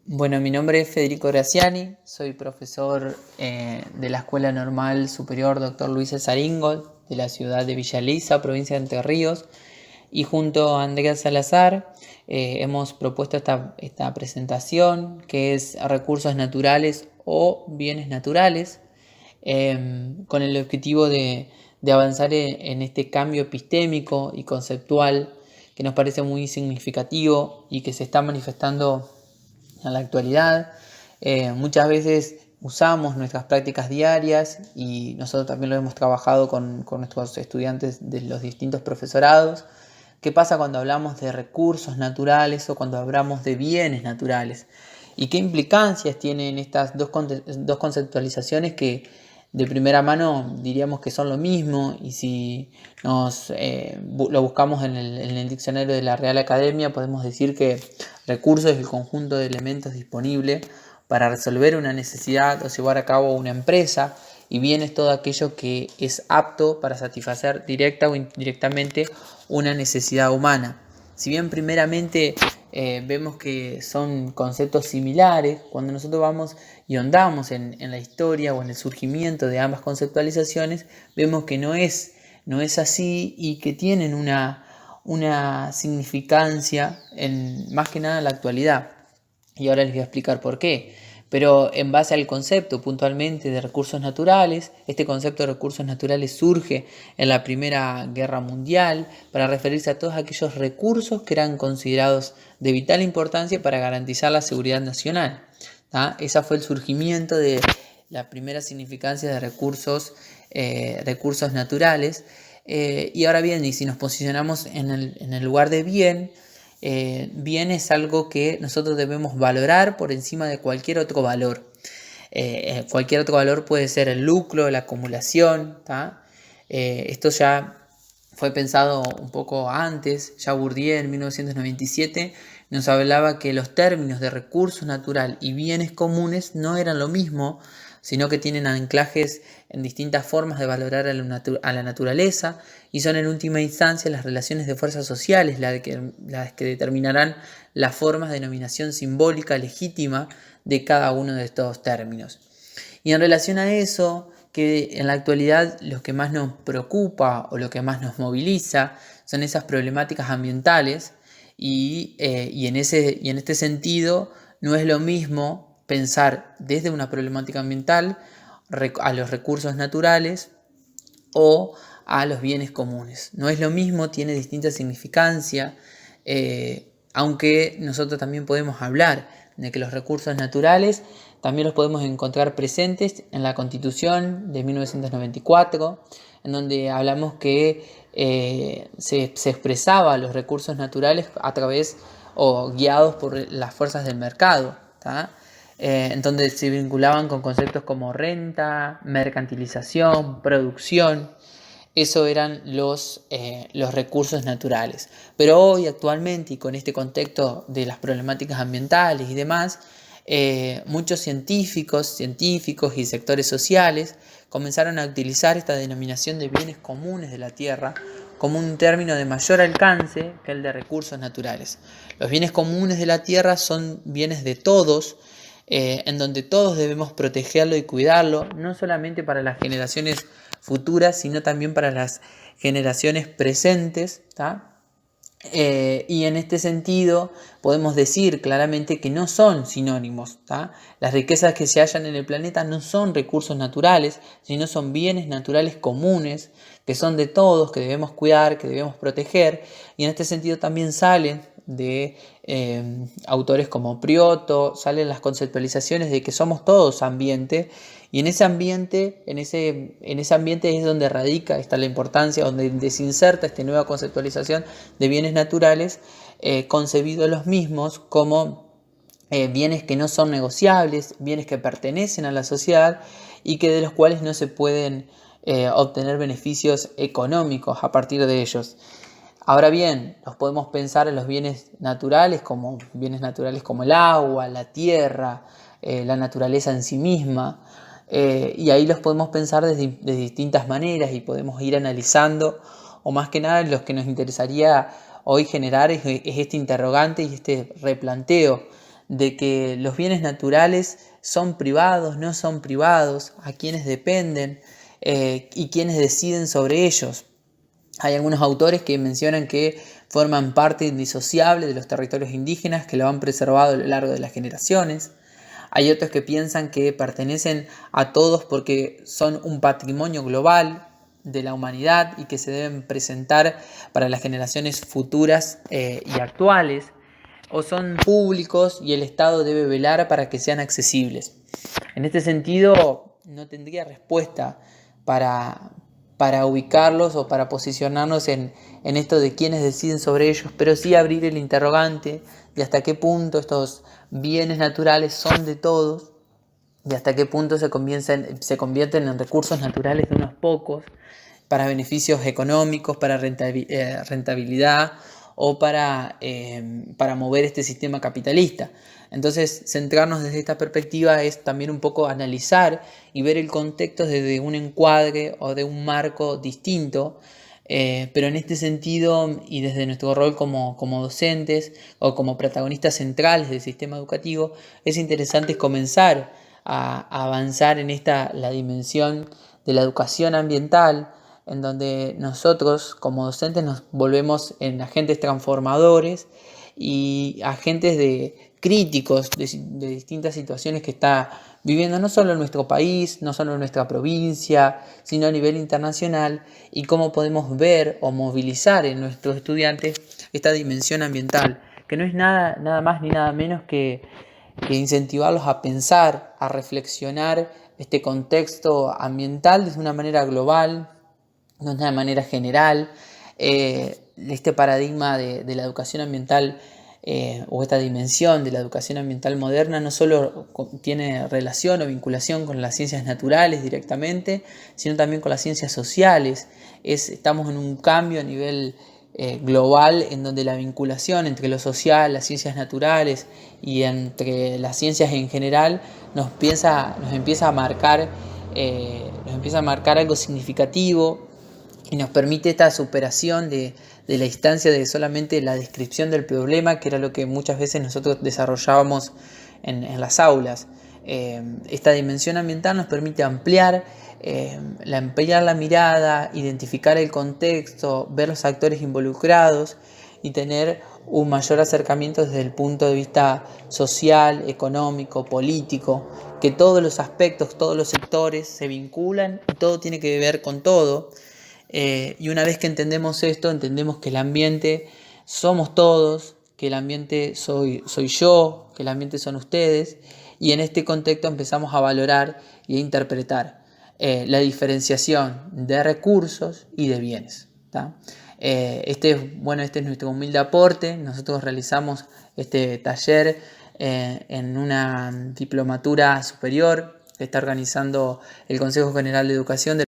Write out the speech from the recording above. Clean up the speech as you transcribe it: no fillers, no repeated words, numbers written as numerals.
Bueno, mi nombre es Federico Graciani, soy profesor de la Escuela Normal Superior Dr. Luis Cesaringo de la ciudad de Villa Elisa, provincia de Entre Ríos, y junto a Andrea Salazar hemos propuesto esta presentación que es recursos naturales o bienes naturales, con el objetivo de avanzar en este cambio epistémico y conceptual que nos parece muy significativo y que se está manifestando en la actualidad. Muchas veces usamos nuestras prácticas diarias y nosotros también lo hemos trabajado con nuestros estudiantes de los distintos profesorados. ¿Qué pasa cuando hablamos de recursos naturales o cuando hablamos de bienes naturales? ¿Y qué implicancias tienen estas dos conceptualizaciones que de primera mano diríamos que son lo mismo? Y si lo buscamos en el diccionario de la Real Academia, podemos decir que recursos es el conjunto de elementos disponibles para resolver una necesidad o llevar a cabo una empresa, y bien es todo aquello que es apto para satisfacer directa o indirectamente una necesidad humana. Si bien primeramente vemos que son conceptos similares, cuando nosotros vamos y ahondamos en la historia o en el surgimiento de ambas conceptualizaciones, vemos que no es así y que tienen una significancia más que nada en la actualidad. Y ahora les voy a explicar por qué. Pero en base al concepto puntualmente de recursos naturales, este concepto de recursos naturales surge en la Primera Guerra Mundial para referirse a todos aquellos recursos que eran considerados de vital importancia para garantizar la seguridad nacional. Ese fue el surgimiento de la primera significancia de recursos naturales. Y ahora bien, y si nos posicionamos en el lugar de bien, bien es algo que nosotros debemos valorar por encima de cualquier otro valor. Cualquier otro valor puede ser el lucro, la acumulación. Esto ya fue pensado un poco antes. Ya Bourdieu en 1997 nos hablaba que los términos de recurso natural y bienes comunes no eran lo mismo, sino que tienen anclajes en distintas formas de valorar a la naturaleza, y son en última instancia las relaciones de fuerzas sociales las que determinarán las formas de denominación simbólica legítima de cada uno de estos términos. Y en relación a eso, que en la actualidad lo que más nos preocupa o lo que más nos moviliza son esas problemáticas ambientales, y en este sentido no es lo mismo pensar desde una problemática ambiental a los recursos naturales o a los bienes comunes. No es lo mismo, tiene distinta significancia, aunque nosotros también podemos hablar de que los recursos naturales también los podemos encontrar presentes en la Constitución de 1994, en donde hablamos que se expresaba los recursos naturales a través o guiados por las fuerzas del mercado, en donde se vinculaban con conceptos como renta, mercantilización, producción. Eso eran los recursos naturales. Pero hoy, actualmente, y con este contexto de las problemáticas ambientales y demás, muchos científicos y sectores sociales comenzaron a utilizar esta denominación de bienes comunes de la tierra como un término de mayor alcance que el de recursos naturales. Los bienes comunes de la tierra son bienes de todos, en donde todos debemos protegerlo y cuidarlo, no solamente para las generaciones futuras, sino también para las generaciones presentes. Y en este sentido podemos decir claramente que no son sinónimos. Las riquezas que se hallan en el planeta no son recursos naturales, sino son bienes naturales comunes, que son de todos, que debemos cuidar, que debemos proteger, y en este sentido también salen de autores como Priotto, salen las conceptualizaciones de que somos todos ambiente, y en ese ambiente es donde radica la importancia, donde se inserta esta nueva conceptualización de bienes naturales, concebidos los mismos como bienes que no son negociables, bienes que pertenecen a la sociedad y que de los cuales no se pueden obtener beneficios económicos a partir de ellos. Ahora bien, los podemos pensar en los bienes naturales como el agua, la tierra, la naturaleza en sí misma, y ahí los podemos pensar de distintas maneras y podemos ir analizando, o más que nada lo que nos interesaría hoy generar es este interrogante y este replanteo de que los bienes naturales son privados, no son privados, a quienes dependen y quienes deciden sobre ellos. Hay algunos autores que mencionan que forman parte indisociable de los territorios indígenas, que lo han preservado a lo largo de las generaciones. Hay otros que piensan que pertenecen a todos porque son un patrimonio global de la humanidad y que se deben presentar para las generaciones futuras y actuales, o son públicos y el Estado debe velar para que sean accesibles. En este sentido, no tendría respuesta para ubicarlos o para posicionarnos en esto de quiénes deciden sobre ellos, pero sí abrir el interrogante de hasta qué punto estos bienes naturales son de todos, de hasta qué punto se convierten en recursos naturales de unos pocos, para beneficios económicos, para rentabilidad o para mover este sistema capitalista. Entonces, centrarnos desde esta perspectiva es también un poco analizar y ver el contexto desde un encuadre o de un marco distinto, pero en este sentido y desde nuestro rol como docentes o como protagonistas centrales del sistema educativo, es interesante comenzar a avanzar en la dimensión de la educación ambiental, en donde nosotros como docentes nos volvemos en agentes transformadores y agentes críticos de distintas situaciones que está viviendo no solo en nuestro país, no solo en nuestra provincia, sino a nivel internacional, y cómo podemos ver o movilizar en nuestros estudiantes esta dimensión ambiental, que no es nada más ni nada menos que incentivarlos a pensar, a reflexionar este contexto ambiental de una manera global, de una manera general. Este paradigma de la educación ambiental o esta dimensión de la educación ambiental moderna no solo tiene relación o vinculación con las ciencias naturales directamente, sino también con las ciencias sociales. Estamos en un cambio a nivel global en donde la vinculación entre lo social, las ciencias naturales y entre las ciencias en general nos empieza a marcar algo significativo y nos permite esta superación de la instancia de solamente la descripción del problema, que era lo que muchas veces nosotros desarrollábamos en las aulas. Esta dimensión ambiental nos permite ampliar la mirada, identificar el contexto, ver los actores involucrados y tener un mayor acercamiento desde el punto de vista social, económico, político, que todos los aspectos, todos los sectores se vinculan y todo tiene que ver con todo. Y una vez que entendemos esto, entendemos que el ambiente somos todos, que el ambiente soy yo, que el ambiente son ustedes, y en este contexto empezamos a valorar y a interpretar la diferenciación de recursos y de bienes, ¿tá? Este es nuestro humilde aporte. Nosotros realizamos este taller en una diplomatura superior que está organizando el Consejo General de Educación